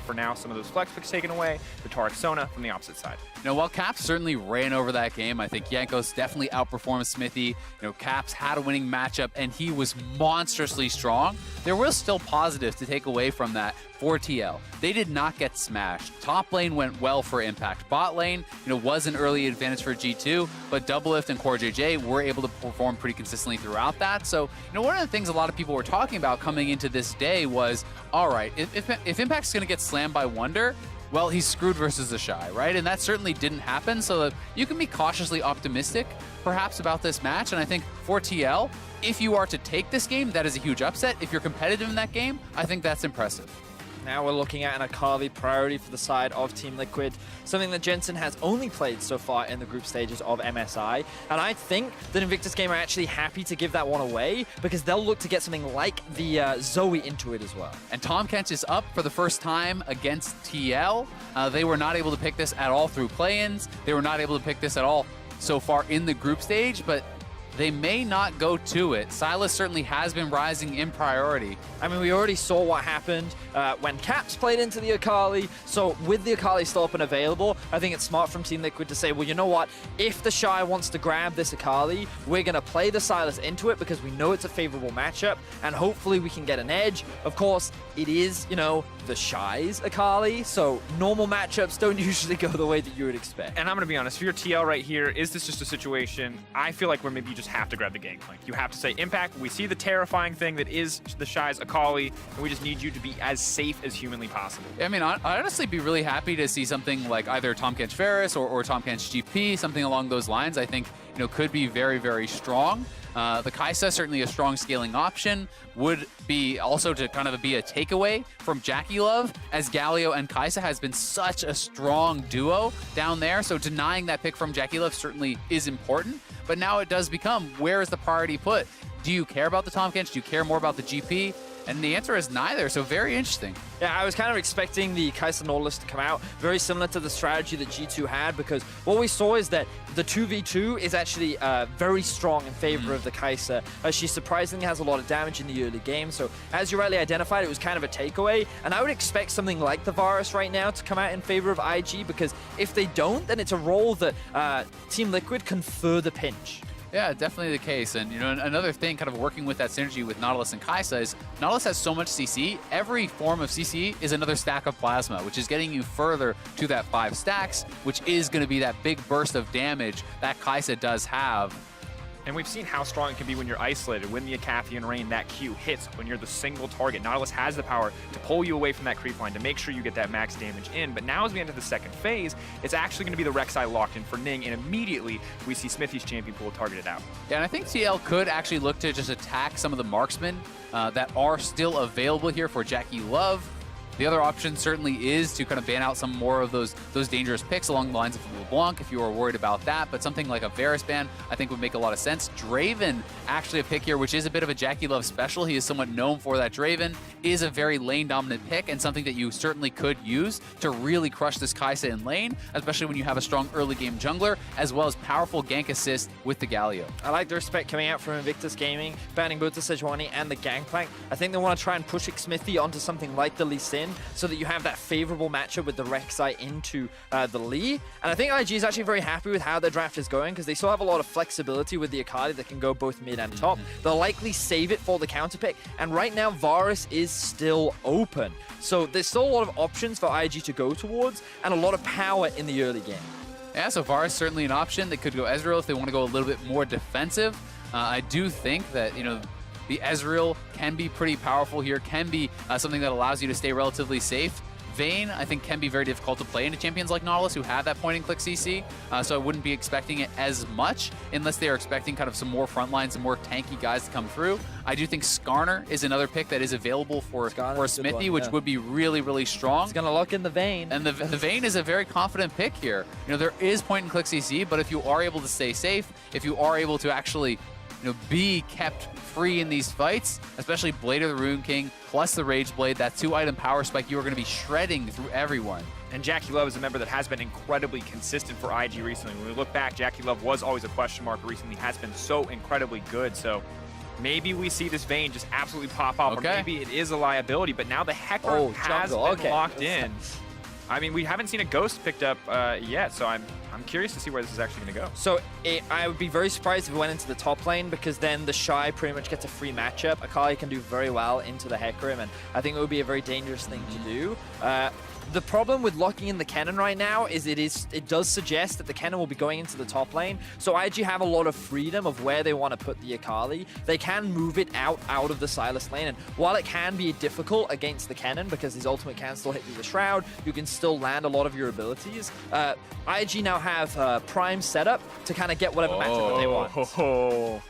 for now. Some of those flex picks taken away. The Taric Sona from the opposite side. Now, while Caps certainly ran over that game, I think Jankos definitely outperformed Smithy. Caps had a winning matchup, and he was monstrously strong. There was still positives to take away from that for TL. They did not get smashed. Top lane went well for Impact. Bot lane, was an early advantage for G2, but Doublelift and Core JJ were able to perform pretty consistently throughout that. So, one of the things a lot of people were talking about coming into this day was, all right, if Impact's going to get slammed by Wonder, well, he's screwed versus the Shy, right? And that certainly didn't happen, so you can be cautiously optimistic, perhaps, about this match. And I think for TL, if you are to take this game, that is a huge upset. If you're competitive in that game, I think that's impressive. Now we're looking at an Akali priority for the side of Team Liquid, something that Jensen has only played so far in the group stages of MSI. And I think that Invictus game are actually happy to give that one away because they'll look to get something like the Zoe into it as well. And Tahm Kench is up for the first time against TL. They were not able to pick this at all through play-ins. They were not able to pick this at all so far in the group stage, but they may not go to it. Silas certainly has been rising in priority. I mean, we already saw what happened when Caps played into the Akali. So with the Akali still up and available, I think it's smart from Team Liquid to say, well, you know what? If the Shy wants to grab this Akali, we're going to play the Silas into it because we know it's a favorable matchup, and hopefully we can get an edge. Of course, it is, the Shy's Akali, so normal matchups don't usually go the way that you would expect. And I'm going to be honest, for your TL right here, is this just a situation, I feel like where maybe you just have to grab the Gangplank. You have to say, Impact, we see the terrifying thing that is the Shy's Akali, and we just need you to be as safe as humanly possible. I mean, I'd honestly be really happy to see something like either Tahm Kench Ferris or Tahm Kench GP, something along those lines. I think, could be very, very strong. The Kai'Sa, certainly a strong scaling option, would be also to kind of be a takeaway from Jackie Love, as Galio and Kai'Sa has been such a strong duo down there. So denying that pick from Jackie Love certainly is important. But now it does become, where is the priority put? Do you care about the Tahm Kench? Do you care more about the GP? And the answer is neither, so very interesting. Yeah, I was kind of expecting the Kai'Sa Nautilus to come out, very similar to the strategy that G2 had, because what we saw is that the 2v2 is actually very strong in favor of the Kai'Sa. She surprisingly has a lot of damage in the early game, so as you rightly identified, it was kind of a takeaway, and I would expect something like the Varus right now to come out in favor of IG, because if they don't, then it's a role that Team Liquid can further pinch. Yeah, definitely the case. And, another thing kind of working with that synergy with Nautilus and Kai'Sa is Nautilus has so much CC. Every form of CC is another stack of Plasma, which is getting you further to that 5 stacks, which is going to be that big burst of damage that Kai'Sa does have. And we've seen how strong it can be when you're isolated. When the Acathian Rain, that Q hits, when you're the single target. Nautilus has the power to pull you away from that creep line to make sure you get that max damage in. But now as we enter the second phase, it's actually going to be the Rek'Sai locked in for Ning, and immediately we see Smithy's champion pool targeted out. Yeah, and I think TL could actually look to just attack some of the marksmen that are still available here for Jackie Love. The other option certainly is to kind of ban out some more of those dangerous picks along the lines of LeBlanc if you are worried about that, but something like a Varus ban I think would make a lot of sense. Draven, actually a pick here, which is a bit of a Jackie Love special. He is somewhat known for that. Draven is a very lane-dominant pick and something that you certainly could use to really crush this Kai'Sa in lane, especially when you have a strong early-game jungler, as well as powerful gank assist with the Galio. I like the respect coming out from Invictus Gaming, banning both the Sejuani and the Gangplank. I think they want to try and push Xmithie onto something like the Lee Sin, so that you have that favorable matchup with the Rek'Sai into the Lee. And I think IG is actually very happy with how their draft is going because they still have a lot of flexibility with the Akali that can go both mid and top. They'll likely save it for the counter pick. And right now, Varus is still open. So there's still a lot of options for IG to go towards and a lot of power in the early game. Yeah, so Varus certainly an option. They could go Ezreal if they want to go a little bit more defensive. I do think that, the Ezreal can be pretty powerful here, can be something that allows you to stay relatively safe. Vayne, I think, can be very difficult to play into champions like Nautilus who have that point-and-click CC, so I wouldn't be expecting it as much unless they are expecting kind of some more front lines, some more tanky guys to come through. I do think Skarner is another pick that is available for Smithy, which would be really, really strong. It's going to lock in the Vayne. And the Vayne is a very confident pick here. There is point-and-click CC, but if you are able to stay safe, if you are able to actually be kept free in these fights, especially Blade of the Rune King plus the Rage Blade, that 2-item power spike, you are going to be shredding through everyone. And Jackie Love is a member that has been incredibly consistent for IG recently. When we look back, Jackie Love was always a question mark, but recently has been so incredibly good. So maybe we see this Vayne just absolutely pop off, or Okay. maybe it is a liability, but now the Hecker has been locked in. I mean, we haven't seen a Ghost picked up yet, so I'm curious to see where this is actually going to go. So I would be very surprised if it went into the top lane, because then the Shy pretty much gets a free matchup. Akali can do very well into the Hecarim, and I think it would be a very dangerous thing to do. The problem with locking in the Kennen right now is it does suggest that the Kennen will be going into the top lane. So IG have a lot of freedom of where they want to put the Akali. They can move it out of the Sylas lane, and while it can be difficult against the Kennen because his ultimate can still hit through the Shroud, you can still land a lot of your abilities. IG now have prime setup to kind of get whatever matchup that they want.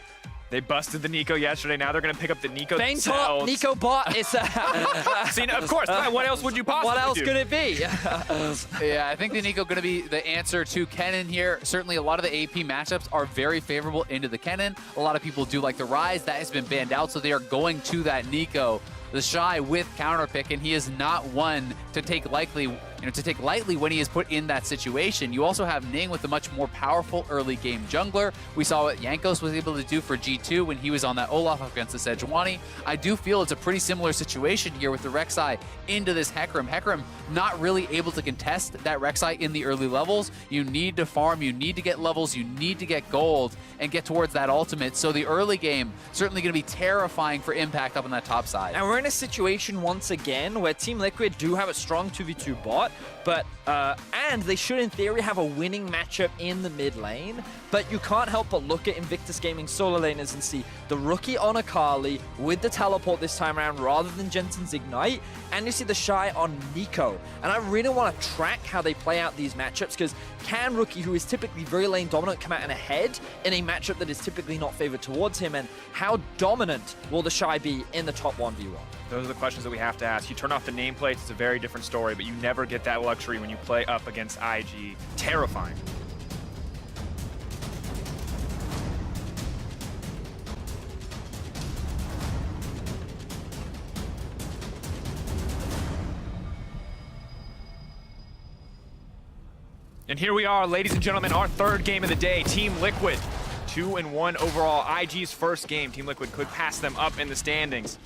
They busted the Nico yesterday. Now they're going to pick up the Nico Vayne top, Nico bot. It's See, of course. What else would you possibly what else do? could it be? Yeah, I think the Nico going to be the answer to Kennen here. Certainly a lot of the AP matchups are very favorable into the Kennen. A lot of people do like the Ryze. That has been banned out, so they are going to that Nico. The Shy with counter pick, and he is not one to take lightly when he is put in that situation. You also have Ning with a much more powerful early game jungler. We saw what Jankos was able to do for G2 when he was on that Olaf against the Sejuani. I do feel it's a pretty similar situation here with the Rek'Sai into this Hecarim. Hecarim not really able to contest that Rek'Sai in the early levels. You need to farm, you need to get levels, you need to get gold and get towards that ultimate. So the early game certainly going to be terrifying for Impact up on that top side. And we're in a situation once again where Team Liquid do have a strong 2v2 bot, but and they should in theory have a winning matchup in the mid lane, but you can't help but look at Invictus Gaming solo laners and see the rookie on Akali with the teleport this time around rather than Jensen's Ignite, and you see the Shy on Nico. And I really want to track how they play out these matchups, because can Rookie, who is typically very lane dominant, come out in a head in a matchup that is typically not favored towards him, and how dominant will the Shy be in the top 1v1? Those are the questions that we have to ask. You turn off the nameplates, it's a very different story, but you never get that luxury when you play up against IG. Terrifying. And here we are, ladies and gentlemen, our third game of the day. Team Liquid, 2-1 overall. IG's first game. Team Liquid could pass them up in the standings,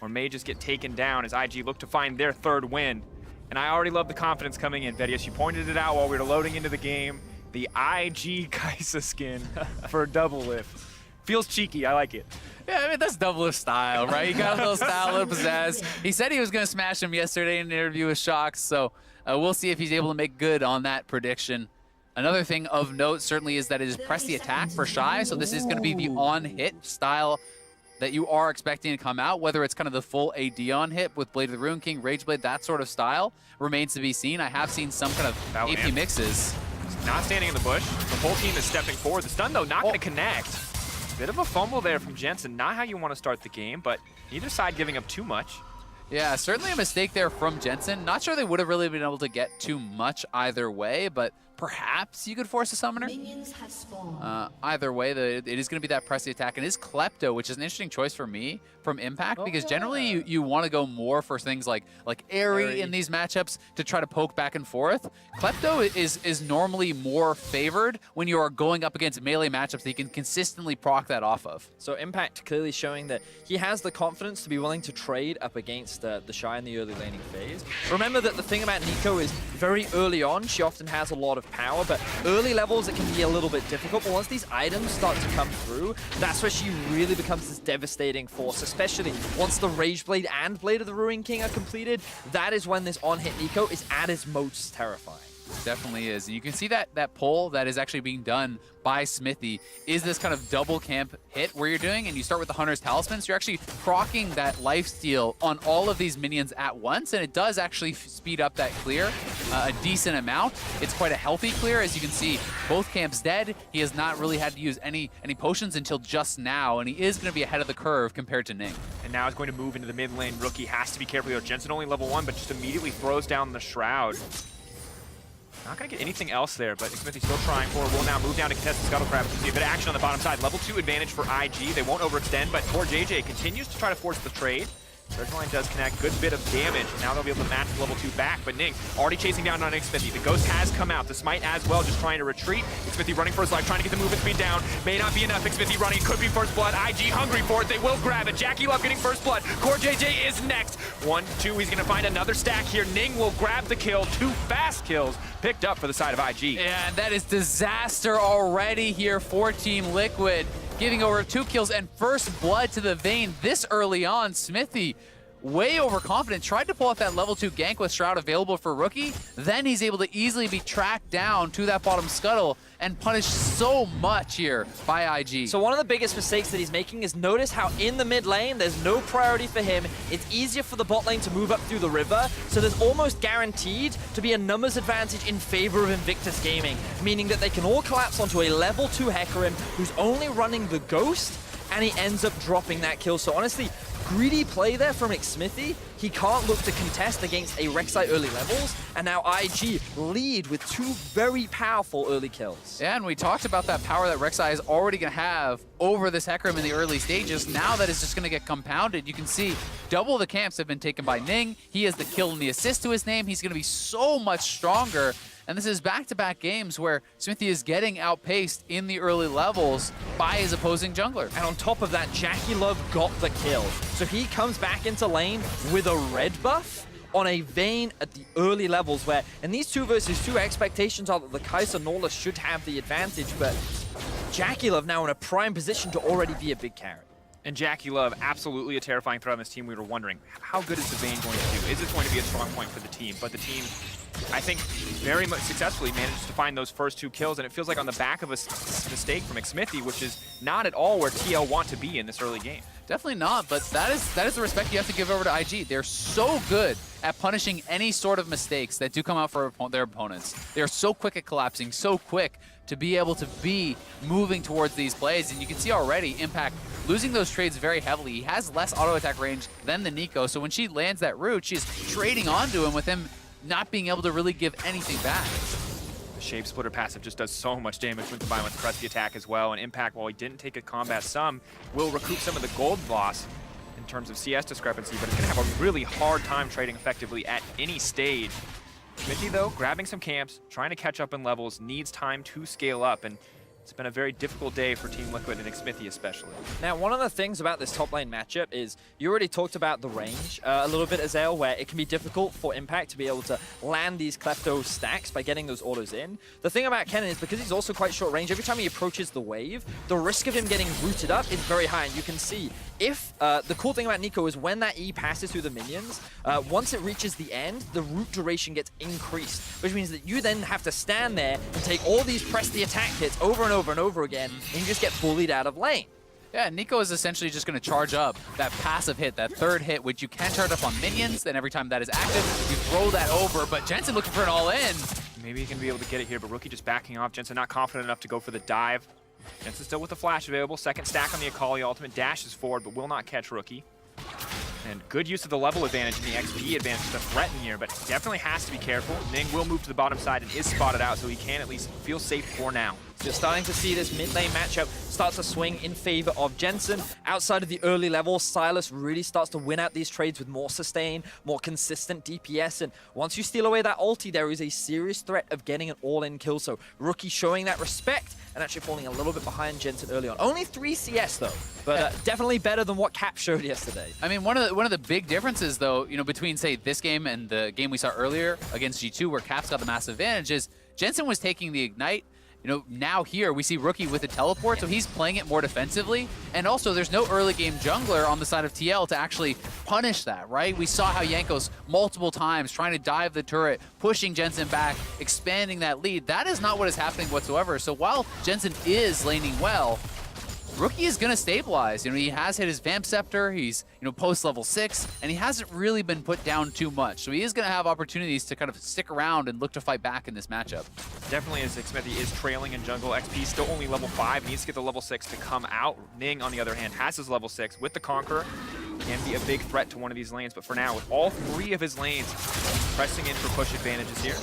or may just get taken down as IG look to find their third win. And I already love the confidence coming in. Vedius, you pointed it out while we were loading into the game. The IG Kaisa skin for double lift. Feels cheeky, I like it. Yeah, I mean, that's double lift style, right? He got a little style, a little pizzazz. He said he was going to smash him yesterday in an interview with Shox, so we'll see if he's able to make good on that prediction. Another thing of note certainly is that it is press the attack for Shy, so this is going to be the on-hit style that you are expecting to come out, whether it's kind of the full AD on hit with Blade of the Ruin King, Rage Blade, that sort of style remains to be seen. I have seen some kind of AP mixes. Not standing in the bush. The whole team is stepping forward. The stun, though, not going to connect. Bit of a fumble there from Jensen. Not how you want to start the game, but neither side giving up too much. Yeah, certainly a mistake there from Jensen. Not sure they would have really been able to get too much either way, but perhaps you could force a summoner. Either way, it is going to be that press the attack. And it is Klepto, which is an interesting choice for me from Impact, because generally you want to go more for things like Airy in these matchups to try to poke back and forth. Klepto is normally more favored when you are going up against melee matchups that you can consistently proc that off of. So Impact clearly showing that he has the confidence to be willing to trade up against the Shy in the early laning phase. Remember that the thing about Nico is very early on, she often has a lot of power, but early levels it can be a little bit difficult. But once these items start to come through, that's where she really becomes this devastating force, especially once the Rage Blade and Blade of the Ruin King are completed. That is when this on-hit Nico is at its most terrifying. Definitely is. And you can see that pull that is actually being done by Smithy is this kind of double camp hit where you're doing, and you start with the Hunter's Talisman, so you're actually proccing that lifesteal on all of these minions at once, and it does actually speed up that clear a decent amount. It's quite a healthy clear. As you can see, both camps dead. He has not really had to use any potions until just now, and he is going to be ahead of the curve compared to Ning. And now he's going to move into the mid lane. Rookie has to be careful here. Jensen only level 1, but just immediately throws down the Shroud. Not going to get anything else there, but Smithy's still trying for it. Will now move down to contest the Scuttle Crab. You see a bit of action on the bottom side. Level 2 advantage for IG. They won't overextend, but poor JJ continues to try to force the trade. Surge line does connect, good bit of damage. Now they'll be able to match the level 2 back, but Ning already chasing down on Xmithy. The Ghost has come out, the Smite as well, just trying to retreat. Xmithy running for his life, trying to get the movement speed down. May not be enough, Xmithy running, could be first blood. IG hungry for it, they will grab it. Jackie Love getting first blood. Core JJ is next. 1-2, he's gonna find another stack here. Ning will grab the kill, 2 fast kills picked up for the side of IG. Yeah, and that is disaster already here for Team Liquid, giving over 2 kills and first blood to the Vayne this early on. Smithy, way overconfident, tried to pull off that level 2 gank with Shroud available for Rookie. Then he's able to easily be tracked down to that bottom scuttle and punished so much here by IG. So one of the biggest mistakes that he's making is notice how in the mid lane, there's no priority for him. It's easier for the bot lane to move up through the river, so there's almost guaranteed to be a numbers advantage in favor of Invictus Gaming, meaning that they can all collapse onto a level 2 Hecarim who's only running the Ghost, and he ends up dropping that kill. So honestly, greedy play there from Xmithy. He can't look to contest against a Rek'Sai early levels, and now IG lead with 2 very powerful early kills. Yeah, and we talked about that power that Rek'Sai is already going to have over this Hecarim in the early stages. Now that is just going to get compounded. You can see double the camps have been taken by Ning. He has the kill and the assist to his name. He's going to be so much stronger. And this is back-to-back games where Smithy is getting outpaced in the early levels by his opposing jungler. And on top of that, Jackie Love got the kill. So he comes back into lane with a red buff on a Vayne at the early levels, where in these 2 versus 2 expectations are that the Kai'Sa Norla should have the advantage, but Jackie Love now in a prime position to already be a big carry. And Jackie Love, absolutely a terrifying threat on this team. We were wondering, how good is the Vayne going to do? Is it going to be a strong point for the team? But the team, I think, very much successfully managed to find those first 2 kills, and it feels like on the back of a mistake from Xmithy, which is not at all where TL want to be in this early game. Definitely not, but that is the respect you have to give over to IG. They're so good at punishing any sort of mistakes that do come out for their opponents. They're so quick at collapsing, so quick to be able to be moving towards these plays, and you can see already Impact losing those trades very heavily. He has less auto attack range than the Nico, so when she lands that root, she's trading onto him with him not being able to really give anything back. The Shape Splitter passive just does so much damage when combined with the Press the Attack as well, and Impact, while he didn't take a combat sum, will recoup some of the gold loss in terms of CS discrepancy, but it's going to have a really hard time trading effectively at any stage. Smithy, though, grabbing some camps, trying to catch up in levels, needs time to scale up, and it's been a very difficult day for Team Liquid and Xmithy especially. Now, one of the things about this top lane matchup is you already talked about the range a little bit, Azael, where it can be difficult for Impact to be able to land these Klepto stacks by getting those autos in. The thing about Kennen is because he's also quite short range, every time he approaches the wave, the risk of him getting rooted up is very high. And you can see if the cool thing about Nico is when that E passes through the minions, once it reaches the end, the root duration gets increased, which means that you then have to stand there and take all these press the attack hits over and over and over again, and you just get bullied out of lane. Yeah, Nico is essentially just going to charge up that passive hit, that third hit, which you can charge up on minions. Then every time that is active, you throw that over. But Jensen looking for an all-in. Maybe he can be able to get it here, but Rookie just backing off. Jensen not confident enough to go for the dive. Jensen still with the flash available. Second stack on the Akali ultimate. Dashes forward, but will not catch Rookie. And good use of the level advantage and the XP advantage to threaten here, but definitely has to be careful. Ning will move to the bottom side and is spotted out, so he can at least feel safe for now. You're starting to see this mid lane matchup start to swing in favor of Jensen. Outside of the early levels, Silas really starts to win out these trades with more sustain, more consistent DPS, and once you steal away that ulti, there is a serious threat of getting an all-in kill. So Rookie showing that respect and actually falling a little bit behind Jensen early on. Only 3 CS though, but definitely better than what Cap showed yesterday. I mean, one of the big differences though, you know, between say this game and the game we saw earlier against G2 where Cap's got the massive advantage is Jensen was taking the Ignite. You know, now here we see Rookie with the teleport, so he's playing it more defensively. And also, there's no early game jungler on the side of TL to actually punish that, right? We saw how Jankos multiple times trying to dive the turret, pushing Jensen back, expanding that lead. That is not what is happening whatsoever. So while Jensen is laning well, Rookie is going to stabilize. You know, he has hit his Vamp Scepter, he's, you know, post level 6, and he hasn't really been put down too much. So he is going to have opportunities to kind of stick around and look to fight back in this matchup. Definitely as Xmithy is trailing in jungle. XP still only level 5, needs to get the level 6 to come out. Ning, on the other hand, has his level 6 with the Conqueror. Can be a big threat to one of these lanes, but for now, with all 3 of his lanes pressing in for push advantages here.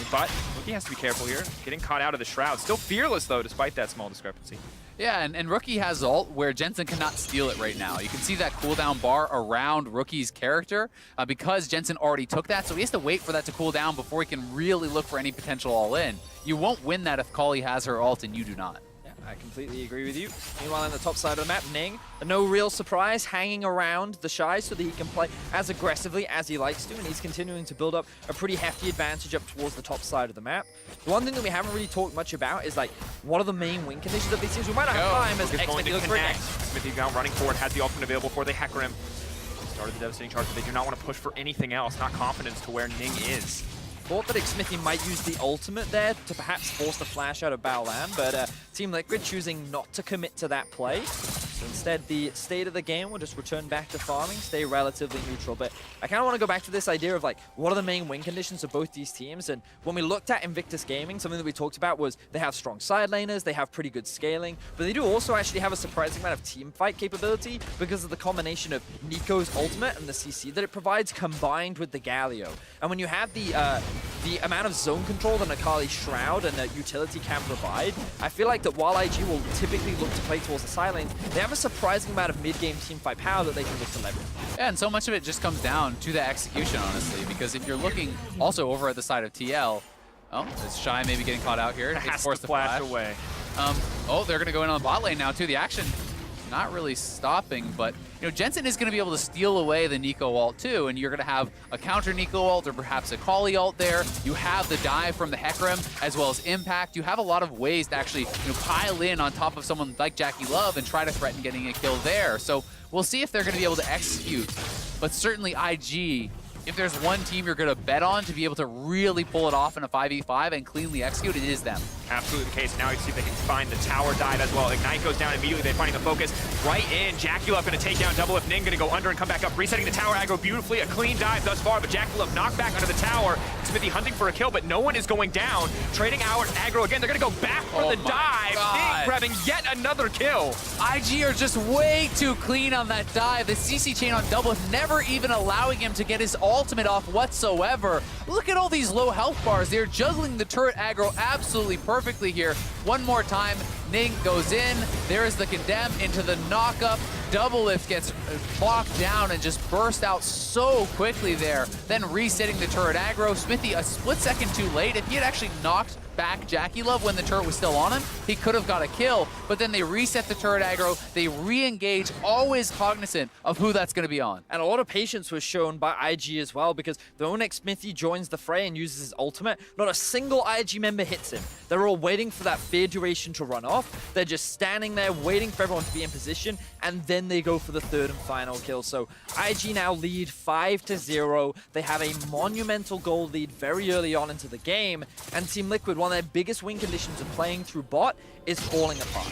But Rookie has to be careful here. Getting caught out of the Shroud. Still fearless, though, despite that small discrepancy. Yeah, and Rookie has ult where Jensen cannot steal it right now. You can see that cooldown bar around Rookie's character because Jensen already took that, so he has to wait for that to cool down before he can really look for any potential all-in. You won't win that if Kali has her ult and you do not. I completely agree with you. Meanwhile, on the top side of the map, Ning, no real surprise, hanging around the Shy so that he can play as aggressively as he likes to, and he's continuing to build up a pretty hefty advantage up towards the top side of the map. The one thing that we haven't really talked much about is, like, what are the main win conditions of these teams? We might not have time as X-Smithy looks for X. Smithy now running forward, has the ultimate available for the Hecker him. Started the devastating charge, but they do not want to push for anything else, not confidence to where Ning is. Thought that Xmithy might use the ultimate there to perhaps force the flash out of Baolan, but Team Liquid choosing not to commit to that play. So instead, the state of the game will just return back to farming, stay relatively neutral. But I kind of want to go back to this idea of, like, what are the main win conditions of both these teams? And when we looked at Invictus Gaming, something that we talked about was they have strong side laners, they have pretty good scaling, but they do also actually have a surprising amount of team fight capability because of the combination of Nico's ultimate and the CC that it provides combined with the Galio. And when you have the amount of zone control that Akali's Shroud and utility can provide, I feel like that while IG will typically look to play towards the side lanes, they have a surprising amount of mid-game teamfight power that they can look to leverage. Yeah, and so much of it just comes down to the execution, honestly, because if you're looking also over at the side of TL, oh, is Shy maybe getting caught out here? Has to flash away. Oh, they're going to go in on the bot lane now, too. The action not really stopping, but you know, Jensen is going to be able to steal away the Nico ult too, and you're going to have a counter Nico ult or perhaps a Kali ult there. You have the dive from the Hecarim as well as impact. You have a lot of ways to actually, you know, pile in on top of someone like Jackie Love and try to threaten getting a kill there. So we'll see if they're going to be able to execute, but certainly IG, if there's one team you're going to bet on to be able to really pull it off in a 5v5 and cleanly execute, it is them. Absolutely the case. Now we see if they can find the tower dive as well. Ignite goes down immediately. They're finding the focus right in. Jackie Love going to take down Double If Ning, going to go under and come back up, resetting the tower aggro beautifully. A clean dive thus far, but Jackie Love knocked back under the tower. Smithy hunting for a kill, but no one is going down. Trading out aggro again. They're going to go back for the dive. Ning grabbing yet another kill. IG are just way too clean on that dive. The CC chain on Double If never even allowing him to get his ultimate off whatsoever. Look at all these low health bars. They're juggling the turret aggro absolutely perfectly here. One more time, Ning goes in. There is the condemn into the knockup. Double If gets locked down and just burst out so quickly there. Then resetting the turret aggro. Smithy a split second too late. If he had actually knocked back Jackie Love when the turret was still on him, he could have got a kill, but then they reset the turret aggro, they re-engage, always cognizant of who that's going to be on. And a lot of patience was shown by IG as well, because the moment Smithy joins the fray and uses his ultimate, not a single IG member hits him. They're all waiting for that fear duration to run off. They're just standing there waiting for everyone to be in position, and then they go for the third and final kill. So IG now lead 5-0. They have a monumental goal lead very early on into the game, and Team Liquid, one of their biggest win conditions of playing through bot, is falling apart.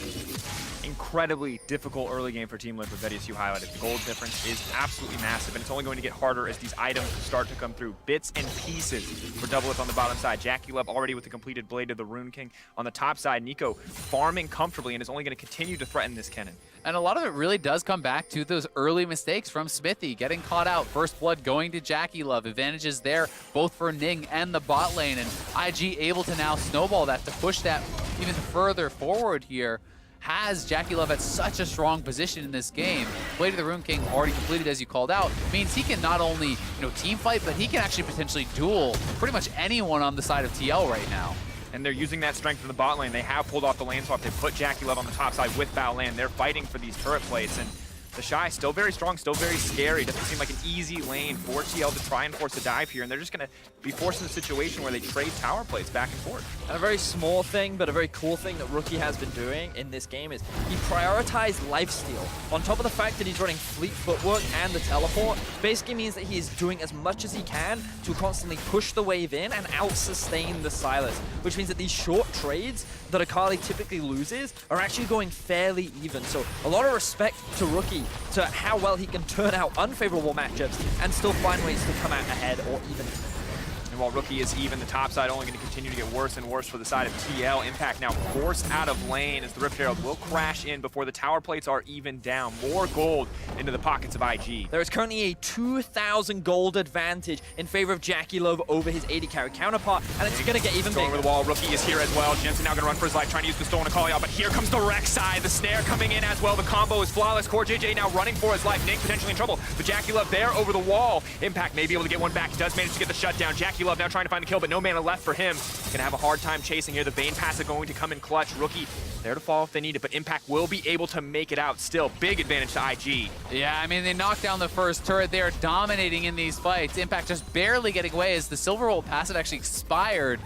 Incredibly difficult early game for Team Liquid that as you highlighted. The gold difference is absolutely massive, and it's only going to get harder as these items start to come through. Bits and pieces for Double If on the bottom side. Jackie Love already with the completed Blade of the Rune King. On the top side, Nico farming comfortably and is only going to continue to threaten this cannon. And a lot of it really does come back to those early mistakes from Smithy, getting caught out. First blood going to Jackie Love. Advantages there, both for Ning and the bot lane. And IG able to now snowball that to push that even further forward here. Has Jackie Love at such a strong position in this game. Blade of the Rune King already completed, as you called out, means he can not only, you know, team fight, but he can actually potentially duel pretty much anyone on the side of TL right now. And they're using that strength in the bot lane. They have pulled off the lane swap. They put Jackie Love on the top side with Baolan. They're fighting for these turret plates, and the Shy still very strong, still very scary. Doesn't seem like an easy lane for TL to try and force a dive here, and they're just going to be forced in a situation where they trade tower plates back and forth. And a very small thing, but a very cool thing that Rookie has been doing in this game is he prioritized lifesteal. On top of the fact that he's running fleet footwork and the teleport, basically means that he's doing as much as he can to constantly push the wave in and out-sustain the Silas, which means that these short trades that Akali typically loses are actually going fairly even. So a lot of respect to Rookie to how well he can turn out unfavorable matchups and still find ways to come out ahead or even. And while Rookie is even, the top side only going to continue to get worse and worse for the side of TL. Impact now forced out of lane as the Rift Herald will crash in before the tower plates are even down. More gold into the pockets of IG. There is currently a 2,000 gold advantage in favor of Jackie Love over his 80 carry counterpart, and it's going to get even Going bigger. over the wall, Rookie is here as well. Jensen now going to run for his life, trying to use the Stolen to call out, but here comes the Rek'Sai. The snare coming in as well. The combo is flawless. Core JJ now running for his life. Ning potentially in trouble, but Jackie Love there over the wall. Impact may be able to get one back. He does manage to get the shutdown. Jackie Love now trying to find the kill, but no mana left for him. Gonna have a hard time chasing here. The Vayne pass is going to come in clutch. Rookie there to fall if they need it, but Impact will be able to make it out. Still, big advantage to IG. Yeah, I mean, they knocked down the first turret. They're dominating in these fights. Impact just barely getting away as the Silverbolt passive actually expired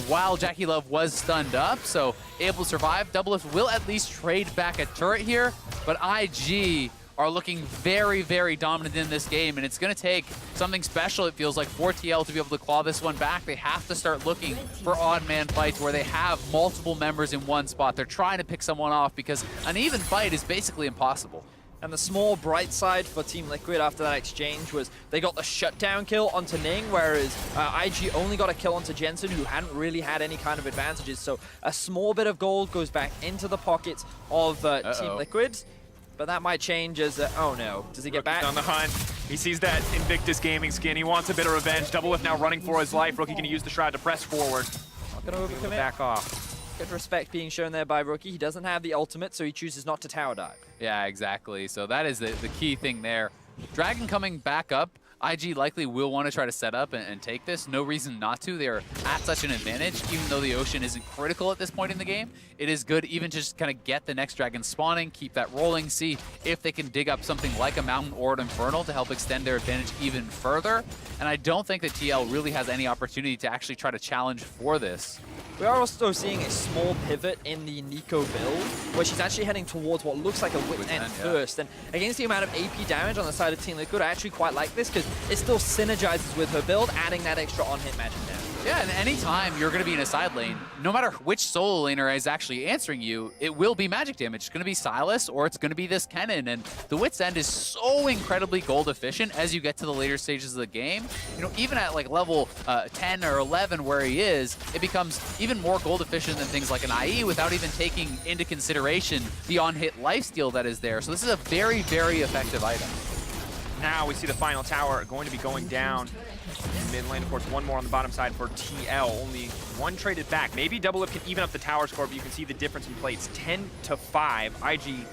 while Jackie Love was stunned up, so able to survive. Doublelift will at least trade back a turret here, but IG are looking very, very dominant in this game, and it's going to take something special, it feels like, for TL to be able to claw this one back. They have to start looking for odd man fights where they have multiple members in one spot. They're trying to pick someone off because an even fight is basically impossible. And the small bright side for Team Liquid after that exchange was they got the shutdown kill onto Ning, whereas IG only got a kill onto Jensen, who hadn't really had any kind of advantages. So a small bit of gold goes back into the pockets of Team Liquid. But that might change as, oh no, does he get back? On the hunt. He sees that Invictus gaming skin. He wants a bit of revenge. Doublelift now running for his life. Rookie gonna use the Shroud to press forward. Not gonna overcommit. Back off. Good respect being shown there by Rookie. He doesn't have the ultimate, so he chooses not to tower dive. Yeah, exactly. So that is the key thing there. Dragon coming back up. IG likely will want to try to set up and take this. No reason not to. They're at such an advantage, even though the ocean isn't critical at this point in the game. It is good even to just kind of get the next dragon spawning, keep that rolling, see if they can dig up something like a mountain or an infernal to help extend their advantage even further. And I don't think that TL really has any opportunity to actually try to challenge for this. We are also seeing a small pivot in the Nico build, where she's actually heading towards what looks like a Wit's End first. And against the amount of AP damage on the side of Team Liquid, I actually quite like this because it still synergizes with her build, adding that extra on-hit magic damage. Yeah, and anytime you're going to be in a side lane, no matter which solo laner is actually answering you, it will be magic damage. It's going to be Sylas or it's going to be this Kennen. And the Wit's End is so incredibly gold efficient as you get to the later stages of the game. You know, even at like level 10 or 11 where he is, it becomes even more gold efficient than things like an IE without even taking into consideration the on-hit lifesteal that is there. So this is a very, very effective item. Now we see the final tower going to be going down in mid lane. Of course, one more on the bottom side for TL. Only one traded back. Maybe Doublelift can even up the tower score, but you can see the difference in plates. 10-5. IG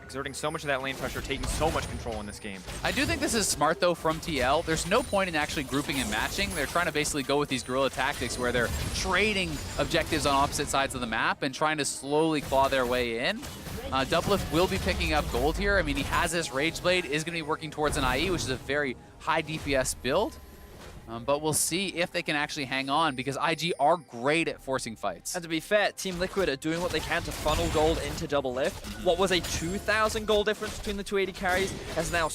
exerting so much of that lane pressure, taking so much control in this game. I do think this is smart, though, from TL. There's no point in actually grouping and matching. They're trying to basically go with these guerrilla tactics where they're trading objectives on opposite sides of the map and trying to slowly claw their way in. Doublelift will be picking up gold here. I mean, he has this Rage Blade, is going to be working towards an IE, which is a very high DPS build. But we'll see if they can actually hang on because IG are great at forcing fights. And to be fair, Team Liquid are doing what they can to funnel gold into Doublelift. What was a 2,000 gold difference between the 280 carries has now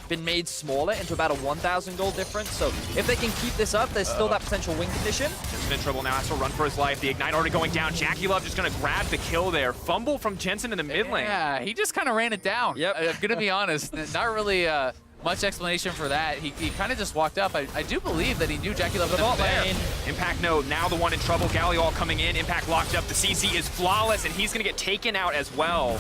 been made smaller into about a 1,000 gold difference. So if they can keep this up, there's still that potential win condition. Jensen in trouble now, has to run for his life. The Ignite already going down. Jackie Love just going to grab the kill there. Fumble from Jensen in the mid lane. Yeah, he just kind of ran it down. Yep. I'm going to be honest. Not really much explanation for that. He kind of just walked up. I do believe that he knew Jackie Love was there. Impact no, now the one in trouble. Galliol coming in. Impact locked up. The CC is flawless, and he's going to get taken out as well.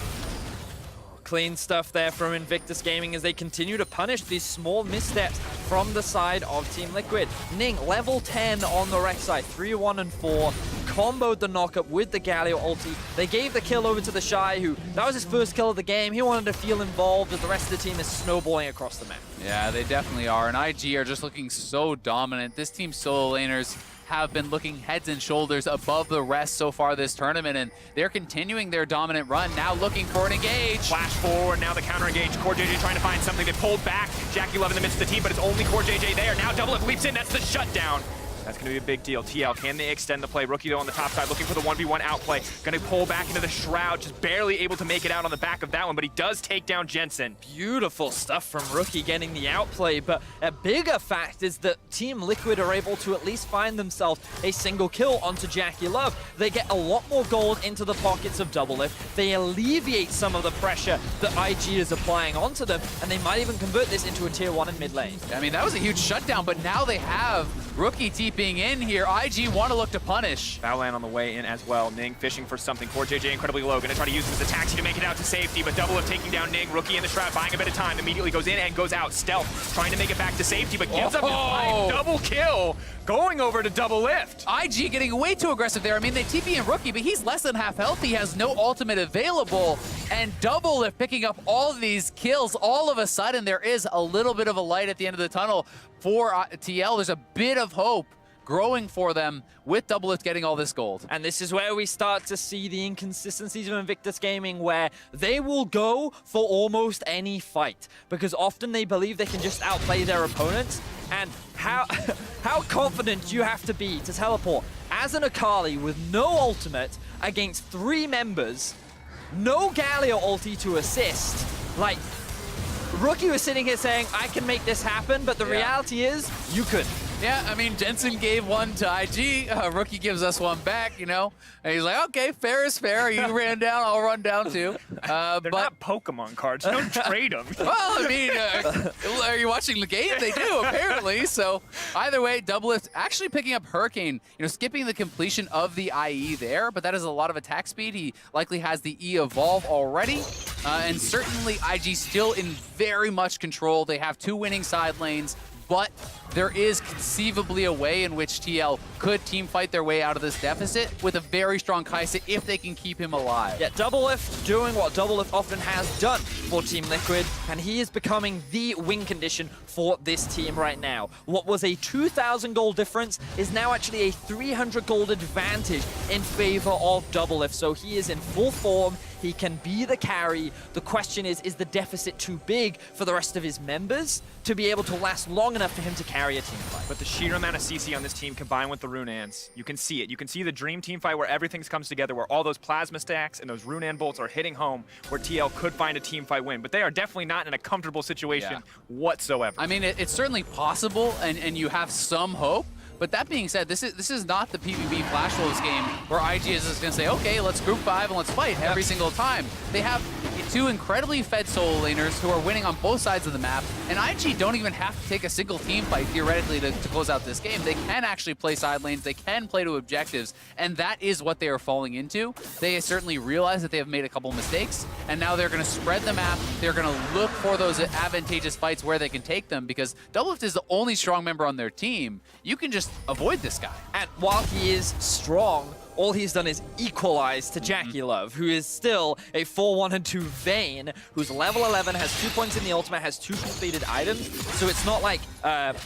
Clean stuff there from Invictus Gaming as they continue to punish these small missteps from the side of Team Liquid. Ning, level 10 on the Rek'Sai, 3-1 and 4, comboed the knockup with the Galio ulti. They gave the kill over to the Shy, who, that was his first kill of the game. He wanted to feel involved as the rest of the team is snowballing across the map. Yeah, they definitely are, and IG are just looking so dominant. This team's solo laners have been looking heads and shoulders above the rest so far this tournament, and they're continuing their dominant run, now looking for an engage. Flash forward, now the counter engage. Core JJ trying to find something. They pulled back. Jackie Love in the midst of the team, but it's only Core JJ there. Now Doublelift leaps in, that's the shutdown. That's going to be a big deal. TL, can they extend the play? Rookie, though, on the top side, looking for the 1v1 outplay. Going to pull back into the Shroud, just barely able to make it out on the back of that one, but he does take down Jensen. Beautiful stuff from Rookie getting the outplay, but a bigger fact is that Team Liquid are able to at least find themselves a single kill onto JackeyLove. They get a lot more gold into the pockets of Doublelift. They alleviate some of the pressure that IG is applying onto them, and they might even convert this into a tier 1 in mid lane. I mean, that was a huge shutdown, but now they have Rookie TPing in here. IG want to look to punish. Battleland on the way in as well. Ning fishing for something. Poor JJ incredibly low. Going to try to use his taxi to make it out to safety, but Doublelift taking down Ning. Rookie in the Shroud, buying a bit of time. Immediately goes in and goes out. Stealth trying to make it back to safety, but gives up his life. Double kill going over to Doublelift. IG getting way too aggressive there. I mean, they TP in Rookie, but he's less than half health. He has no ultimate available, and Doublelift picking up all of these kills. All of a sudden, there is a little bit of a light at the end of the tunnel for TL. There's a bit of hope growing for them with Doublelift getting all this gold. And this is where we start to see the inconsistencies of Invictus Gaming, where they will go for almost any fight because often they believe they can just outplay their opponents. And how confident you have to be to teleport as an Akali with no ultimate against 3 members, no Galio ulti to assist. Like, Rookie was sitting here saying, I can make this happen, but the reality is, you couldn't. Yeah, I mean, Jensen gave one to IG. Rookie gives us one back, you know? And he's like, okay, fair is fair. You ran down, I'll run down too. They're not Pokemon cards. Don't trade them. Well, I mean, are you watching the game? They do, apparently. So either way, Doublelift actually picking up Hurricane, you know, skipping the completion of the IE there, but that is a lot of attack speed. He likely has the E evolve already. And certainly IG still in very much control. They have 2 winning side lanes, but there is conceivably a way in which TL could team fight their way out of this deficit with a very strong Kai'Sa if they can keep him alive. Yeah, Doublelift doing what Doublelift often has done for Team Liquid, and he is becoming the win condition for this team right now. What was a 2,000 gold difference is now actually a 300 gold advantage in favor of Doublelift, so he is in full form. He can be the carry. The question is the deficit too big for the rest of his members to be able to last long enough for him to carry a team fight? But the sheer amount of CC on this team combined with the Runans, you can see it. You can see the dream team fight where everything comes together, where all those plasma stacks and those Runan bolts are hitting home, where TL could find a team fight win. But they are definitely not in a comfortable situation whatsoever. I mean, it's certainly possible, and you have some hope. But that being said, this is not the PvP Flash Wolves game where IG is just going to say, okay, let's group 5 and let's fight every single time. They have 2 incredibly fed solo laners who are winning on both sides of the map, and IG don't even have to take a single team fight, theoretically, to close out this game. They can actually play side lanes, they can play to objectives, and that is what they are falling into. They certainly realize that they have made a couple mistakes, and now they're going to spread the map. They're going to look for those advantageous fights where they can take them, because Doublelift is the only strong member on their team. You can just avoid this guy. And while he is strong, all he's done is equalize to JackeyLove, who is still a 4-1-2 Vayne, who's level 11, has 2 points in the ultimate, has 2 completed items. So it's not like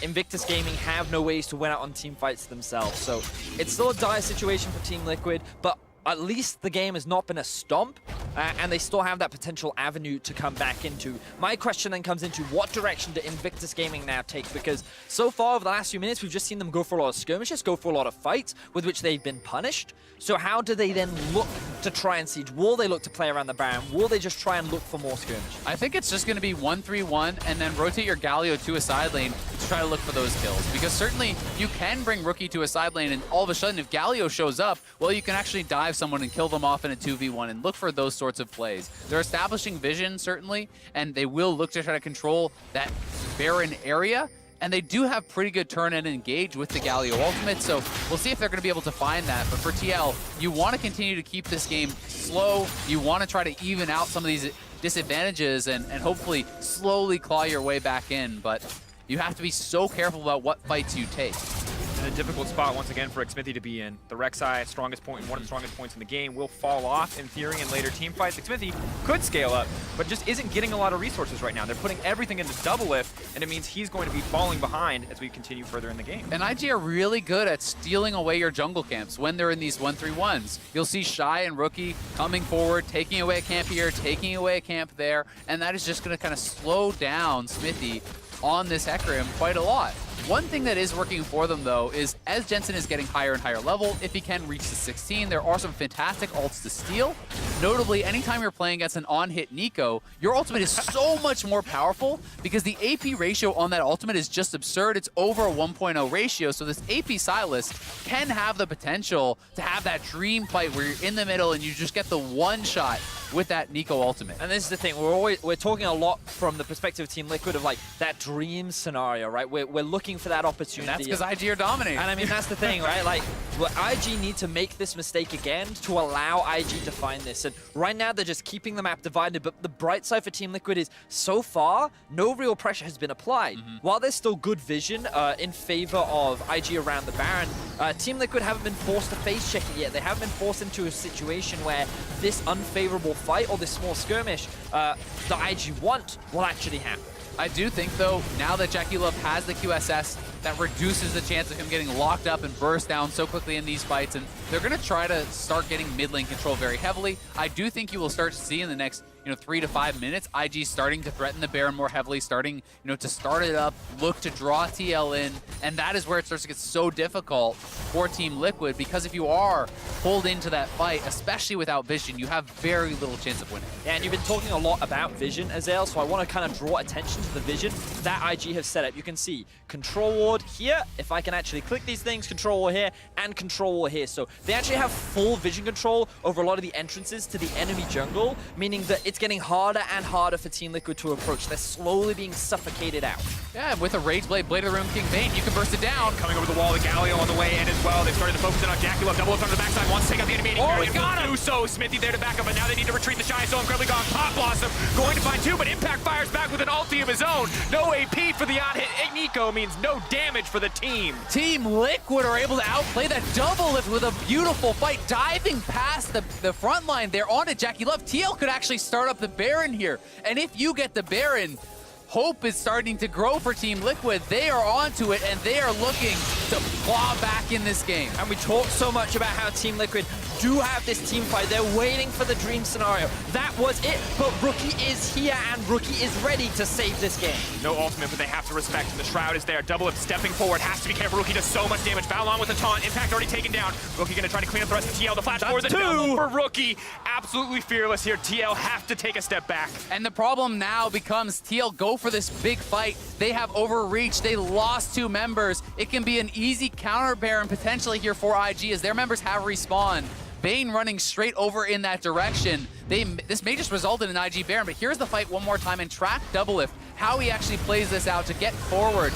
Invictus Gaming have no ways to win out on team fights themselves. So it's still a dire situation for Team Liquid, but at least the game has not been a stomp, and they still have that potential avenue to come back into. My question then comes into what direction do Invictus Gaming now take? Because so far over the last few minutes, we've just seen them go for a lot of skirmishes, go for a lot of fights with which they've been punished. So how do they then look to try and siege? Will they look to play around the Baron? Will they just try and look for more skirmish? I think it's just going to be 1-3-1 and then rotate your Galio to a side lane to try to look for those kills. Because certainly you can bring Rookie to a side lane, and all of a sudden if Galio shows up, well, you can actually dive someone and kill them off in a 2v1 and look for those sorts of plays. They're establishing vision, certainly, and they will look to try to control that Baron area. And they do have pretty good turn and engage with the Galio ultimate, so we'll see if they're going to be able to find that. But for TL, you want to continue to keep this game slow. You want to try to even out some of these disadvantages and hopefully slowly claw your way back in. But you have to be so careful about what fights you take. In a difficult spot once again for Xmithie to be in. The Rek'Sai, strongest point, one of the strongest points in the game, will fall off in theory in later team fights. Xmithie could scale up, but just isn't getting a lot of resources right now. They're putting everything into Doublelift, and it means he's going to be falling behind as we continue further in the game. And IG are really good at stealing away your jungle camps when they're in these 1-3-1s. You'll see Shy and Rookie coming forward, taking away a camp here, taking away a camp there, and that is just going to kind of slow down Xmithie on this Hecarim quite a lot. One thing that is working for them, though, is as Jensen is getting higher and higher level, if he can reach the 16, there are some fantastic ults to steal. Notably, anytime you're playing against an on-hit Nico, your ultimate is so much more powerful because the AP ratio on that ultimate is just absurd. It's over a 1.0 ratio, so this AP Sylas can have the potential to have that dream fight where you're in the middle and you just get the one shot with that Nico ultimate. And this is the thing, we're talking a lot from the perspective of Team Liquid of like that dream scenario, right? We're looking for that opportunity. And that's because IG are dominating. And I mean, that's the thing, right? Like, IG need to make this mistake again to allow IG to find this. And right now, they're just keeping the map divided. But the bright side for Team Liquid is, so far, no real pressure has been applied. While there's still good vision in favor of IG around the Baron, Team Liquid haven't been forced to face check it yet. They haven't been forced into a situation where this unfavorable fight or this small skirmish the IG want will actually happen. I do think, though, now that JackeyLove has the QSS, that reduces the chance of him getting locked up and burst down so quickly in these fights, and they're going to try to start getting mid lane control very heavily. I do think you will start to see in the next 3 to 5 minutes, IG starting to threaten the Baron more heavily, starting to start it up, look to draw TL in, and that is where it starts to get so difficult for Team Liquid, because if you are pulled into that fight, especially without vision, you have very little chance of winning. Yeah, and you've been talking a lot about vision, Azael, so I want to kind of draw attention to the vision that IG have set up. You can see control ward here, if I can actually click these things, control ward here, and control ward here. So they actually have full vision control over a lot of the entrances to the enemy jungle, meaning that it's getting harder and harder for Team Liquid to approach. They're slowly being suffocated out. Yeah, with a Rage Blade, Blade of the Room King Bane, you can burst it down. Coming over the wall, the Galio on the way in as well. They've started to focus in on JackeyLove. Double up on the backside, wants to take out the enemy. Oh, he got him! Do so. Smithy there to back up, but now they need to retreat the Shy. So incredibly gone. Pop Blossom going to find two, but Impact fires back with an ulti of his own. No AP for the on-hit. Nico means no damage for the team. Team Liquid are able to outplay that double lift with a beautiful fight, diving past the front line there onto JackeyLove. TL could actually start up the Baron here, and if you get the Baron, hope is starting to grow for Team Liquid. They are onto it, and they are looking to claw back in this game. And we talk so much about how Team Liquid do have this team fight. They're waiting for the dream scenario. That was it, but Rookie is here, and Rookie is ready to save this game. No ultimate, but they have to respect him. The Shroud is there. Double up, stepping forward. Has to be careful. Rookie does so much damage. Balon with a taunt. Impact already taken down. Rookie going to try to clean up the rest of TL. The flash forward, the double for Rookie. Absolutely fearless here. TL have to take a step back. And the problem now becomes TL go for this big fight. They have overreached. They lost 2 members. It can be an easy counter Baron potentially here for IG as their members have respawned. Bane running straight over in that direction. This may just result in an IG Baron, but here's the fight one more time and track double lift. How he actually plays this out to get forward,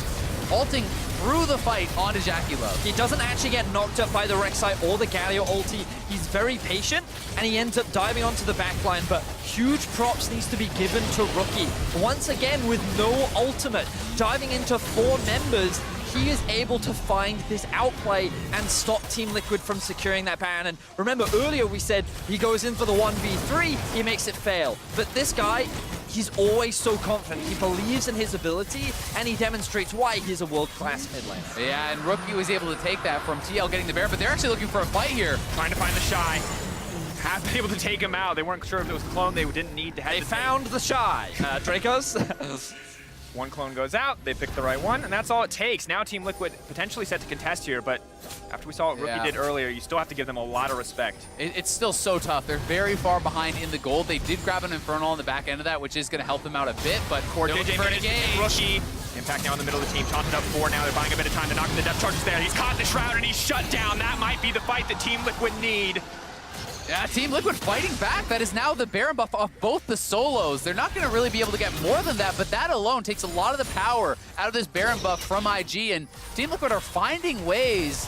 ulting through the fight onto JackeyLove. He doesn't actually get knocked up by the Rek'Sai or the Galio ulti. He's very patient, and he ends up diving onto the backline, but huge props needs to be given to Rookie. Once again, with no ultimate, diving into 4 members, he is able to find this outplay and stop Team Liquid from securing that Baron. And remember, earlier we said he goes in for the 1v3, he makes it fail. But this guy, he's always so confident. He believes in his ability, and he demonstrates why he's a world-class mid laner. Yeah, and Rookie was able to take that from TL getting the Baron, but they're actually looking for a fight here. Trying to find the Shy. Have been able to take him out. They weren't sure if it was clone. They didn't need to have. They found the Shy. Dracos. One clone goes out, they pick the right one, and that's all it takes. Now Team Liquid potentially set to contest here, but after we saw what Rookie did earlier, you still have to give them a lot of respect. It's still so tough. They're very far behind in the gold. They did grab an Infernal on the back end of that, which is going to help them out a bit, but Core JJ managed to get Rookie. Impact now in the middle of the team, taunted up 4 now. They're buying a bit of time to knock the depth charges there. He's caught in the Shroud and he's shut down. That might be the fight that Team Liquid need. Yeah, Team Liquid fighting back. That is now the Baron buff off both the solos. They're not going to really be able to get more than that, but that alone takes a lot of the power out of this Baron buff from IG, and Team Liquid are finding ways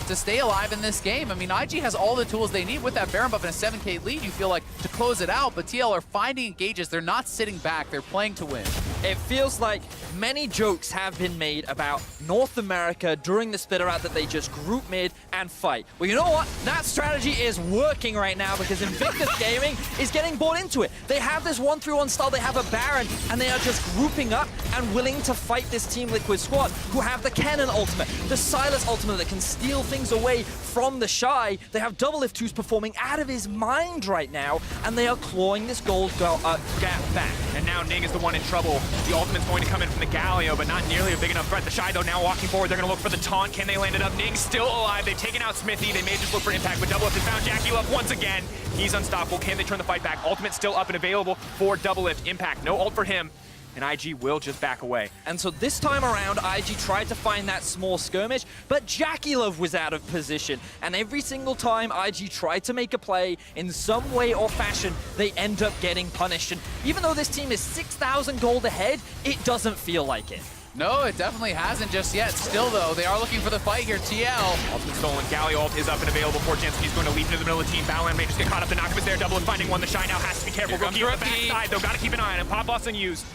to stay alive in this game. I mean, IG has all the tools they need with that Baron buff and a 7k lead, you feel like, to close it out, but TL are finding engages. They're not sitting back. They're playing to win. It feels like many jokes have been made about North America during the splitter out that they just group mid and fight. Well, you know what? That strategy is working right now because Invictus Gaming is getting bought into it. They have this 1-3-1 style, they have a Baron, and they are just grouping up and willing to fight this Team Liquid squad who have the Cannon ultimate, the Sylas ultimate that can steal things away from the Shy. They have Double Lift 2's performing out of his mind right now, and they are clawing this gold gap back. And now Ning is the one in trouble. The ultimate's going to come in from the Galio, but not nearly a big enough threat. The Shy, though, now walking forward. They're going to look for the taunt. Can they land it up? Ning's still alive. They've taken out Smithy. They may just look for impact, but Doublelift has found Jackie Love once again. He's unstoppable. Can they turn the fight back? Ultimate still up and available for Doublelift. Impact, no ult for him. And IG will just back away. And so this time around, IG tried to find that small skirmish, but Jackie Love was out of position. And every single time IG tried to make a play in some way or fashion, they end up getting punished. And even though this team is 6,000 gold ahead, it doesn't feel like it. No, it definitely hasn't just yet. Still, though, they are looking for the fight here. TL. Ultimate stolen. Galio ult is up and available for Jensen. He's going to leap into the middle of the team. Battleland may just get caught up. The knockup is there. Double is finding one. The Shy now has to be careful. Here Rookie on the Rookie. backside, though. Got to keep an eye on him. Pop loss and use.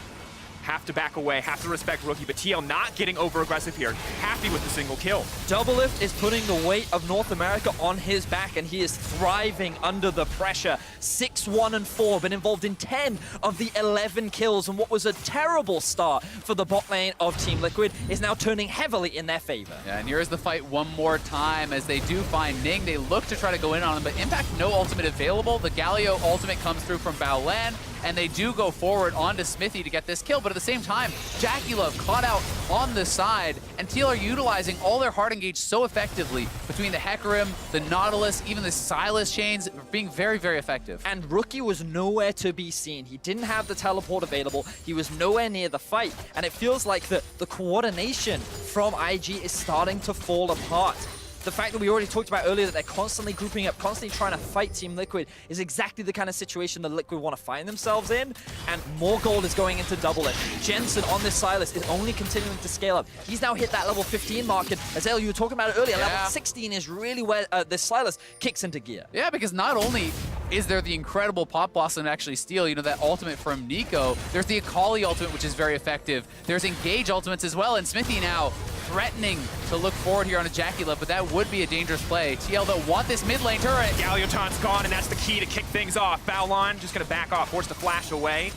Have to back away, have to respect Rookie, but TL not getting over-aggressive here. Happy with the single kill. Doublelift is putting the weight of North America on his back, and he is thriving under the pressure. 6-1-4, been involved in 10 of the 11 kills, and what was a terrible start for the bot lane of Team Liquid is now turning heavily in their favor. Yeah, and here's the fight one more time as they do find Ning. They look to try to go in on him, but Impact no ultimate available. The Galio ultimate comes through from Baolan, and they do go forward onto Smithy to get this kill, but at the same time, Jackie Love caught out on the side, and TL are utilizing all their hard engage so effectively between the Hecarim, the Nautilus, even the Silas chains, being very, very effective. And Rookie was nowhere to be seen. He didn't have the teleport available. He was nowhere near the fight, and it feels like the coordination from IG is starting to fall apart. The fact that we already talked about earlier that they're constantly grouping up, constantly trying to fight Team Liquid is exactly the kind of situation the Liquid want to find themselves in, and more gold is going into Doublelift. Jensen on this Silas is only continuing to scale up. He's now hit that level 15 mark, and as you were talking about it earlier, level 16 is really where this Silas kicks into gear. Yeah, because not only is there the incredible Pop Blossom to actually steal, you know, that ultimate from Nico, there's the Akali ultimate, which is very effective. There's Engage ultimates as well, and Smithy now threatening to look forward here on a Jackie Love, but that would be a dangerous play. TL, though, want this mid lane turret. Galio taunt's gone, and that's the key to kick things off. Baolan just going to back off, force the flash away.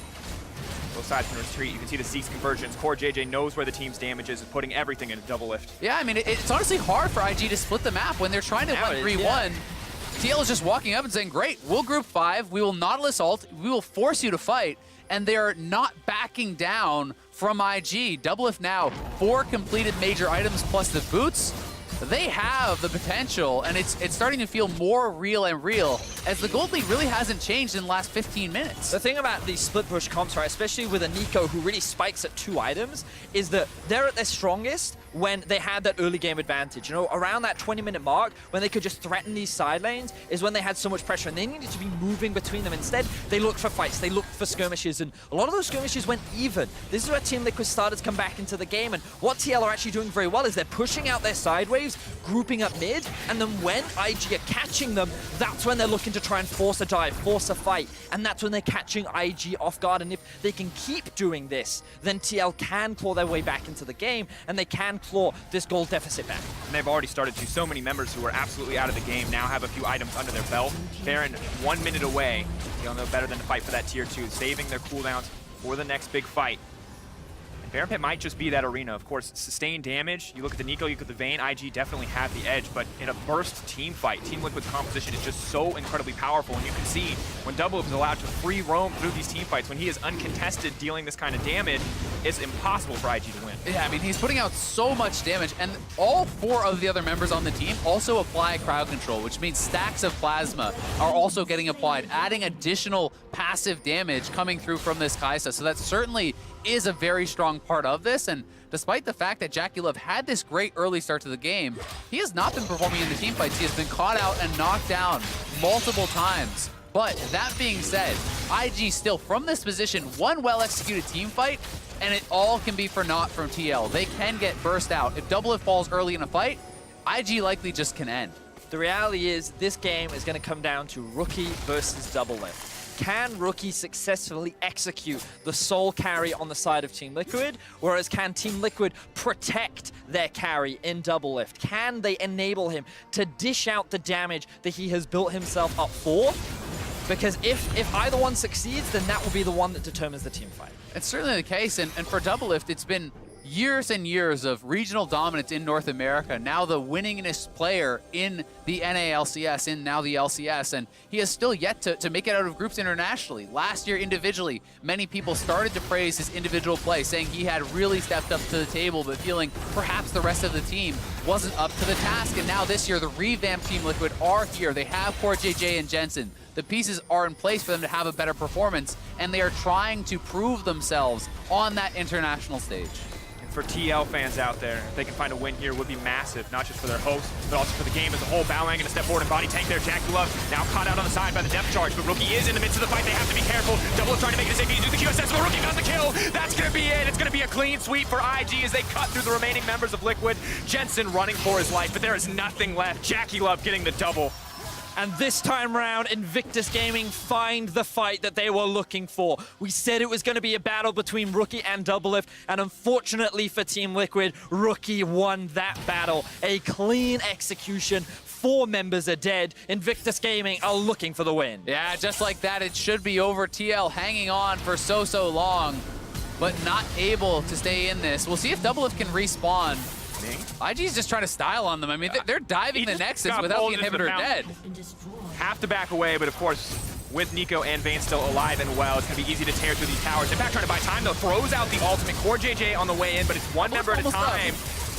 Both sides can retreat. You can see the Zeke's convergence. Core JJ knows where the team's damage is, putting everything into Doublelift. Yeah, I mean, it's honestly hard for IG to split the map when they're trying to win 3-1. Yeah. TL is just walking up and saying, great, we'll group 5, we will Nautilus ult, we will force you to fight, and they're not backing down from IG. Doublelift now, 4 completed major items plus the boots. They have the potential, and it's starting to feel more real and real, as the gold lead really hasn't changed in the last 15 minutes. The thing about these split push comps, right, especially with a Nico who really spikes at 2 items, is that they're at their strongest when they had that early game advantage. You know, around that 20-minute mark, when they could just threaten these side lanes, is when they had so much pressure, and they needed to be moving between them. Instead, they looked for fights, they looked for skirmishes, and a lot of those skirmishes went even. This is where Team Liquid started to come back into the game, and what TL are actually doing very well is they're pushing out their side waves, grouping up mid, and then when IG are catching them, that's when they're looking to try and force a dive, force a fight, and that's when they're catching IG off guard. And if they can keep doing this, then TL can claw their way back into the game, and they can claw this gold deficit back. And they've already started to. So many members who are absolutely out of the game now have a few items under their belt. Baron 1 minute away. They'll know better than to fight for that tier 2, saving their cooldowns for the next big fight. Baron Pit might just be that arena. Of course, sustained damage. You look at the Nico, you look at the Vayne, IG definitely have the edge, but in a burst team fight, Team Liquid's composition is just so incredibly powerful, and you can see when Doublelift is allowed to free roam through these team fights, when he is uncontested dealing this kind of damage, it's impossible for IG to win. Yeah, I mean, he's putting out so much damage, and all 4 of the other members on the team also apply crowd control, which means stacks of plasma are also getting applied, adding additional passive damage coming through from this Kaisa. So that certainly is a very strong part of this, and despite the fact that Jackie Love had this great early start to the game, he has not been performing in the team fights. He has been caught out and knocked down multiple times. But that being said, IG still from this position, one well-executed team fight, and it all can be for naught from TL. They can get burst out. If Doublelift falls early in a fight, IG likely just can end. The reality is this game is going to come down to Rookie versus Doublelift. Can Rookie successfully execute the soul carry on the side of Team Liquid, whereas can Team Liquid protect their carry in Doublelift? Can they enable him to dish out the damage that he has built himself up for? Because if either one succeeds, then that will be the one that determines the team fight. It's certainly the case, and for Doublelift, it's been years and years of regional dominance in North America, now the winningest player in the NALCS, in now the LCS, and he has still yet to make it out of groups internationally. Last year, individually, many people started to praise his individual play, saying he had really stepped up to the table, but feeling perhaps the rest of the team wasn't up to the task. And now this year, the revamped Team Liquid are here. They have Core JJ and Jensen. The pieces are in place for them to have a better performance, and they are trying to prove themselves on that international stage. For TL fans out there, if they can find a win here, would be massive, not just for their host, but also for the game as a whole. Battleline gonna step forward and body tank there. JackeyLove now caught out on the side by the depth charge, but Rookie is in the midst of the fight. They have to be careful. Double trying to make it a safety to do the QSS, but Rookie got the kill. That's gonna be it. It's gonna be a clean sweep for IG as they cut through the remaining members of Liquid. Jensen running for his life, but there is nothing left. JackeyLove getting the double. And this time round, Invictus Gaming find the fight that they were looking for. We said it was going to be a battle between Rookie and Doublelift, and unfortunately for Team Liquid, Rookie won that battle. A clean execution. 4 members are dead. Invictus Gaming are looking for the win. Yeah, just like that, it should be over. TL hanging on for so long, but not able to stay in this. We'll see if Doublelift can respawn. IG's just trying to style on them. I mean, they're diving the Nexus without the inhibitor dead. Have to back away, but of course, with Nico and Vayne still alive and well, it's going to be easy to tear through these towers. In fact, trying to buy time, though, throws out the ultimate. Core JJ on the way in, but it's one member at a time.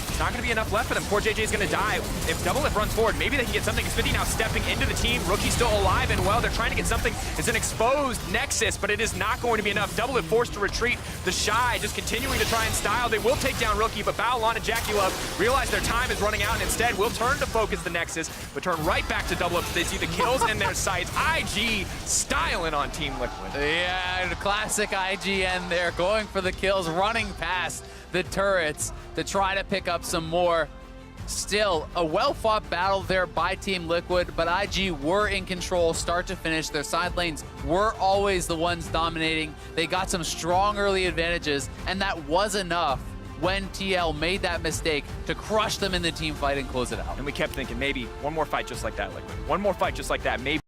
It's not going to be enough left for them. Core JJ is going to die. If Doublelift runs forward, maybe they can get something. Smithy now stepping into the team. Rookie's still alive and well. They're trying to get something. It's an exposed Nexus, but it is not going to be enough. Doublelift forced to retreat. The Shy just continuing to try and style. They will take down Rookie, but Battleline and JackeyLove realize their time is running out and instead will turn to focus the Nexus, but turn right back to Doublelift. They see the kills in their sights. IG styling on Team Liquid. Yeah, classic IGN there, going for the kills, running past the turrets to try to pick up some more. Still, a well-fought battle there by Team Liquid, but IG were in control start to finish. Their side lanes were always the ones dominating. They got some strong early advantages, and that was enough when TL made that mistake to crush them in the team fight and close it out. And we kept thinking maybe one more fight just like that, Liquid. One more fight just like that, maybe.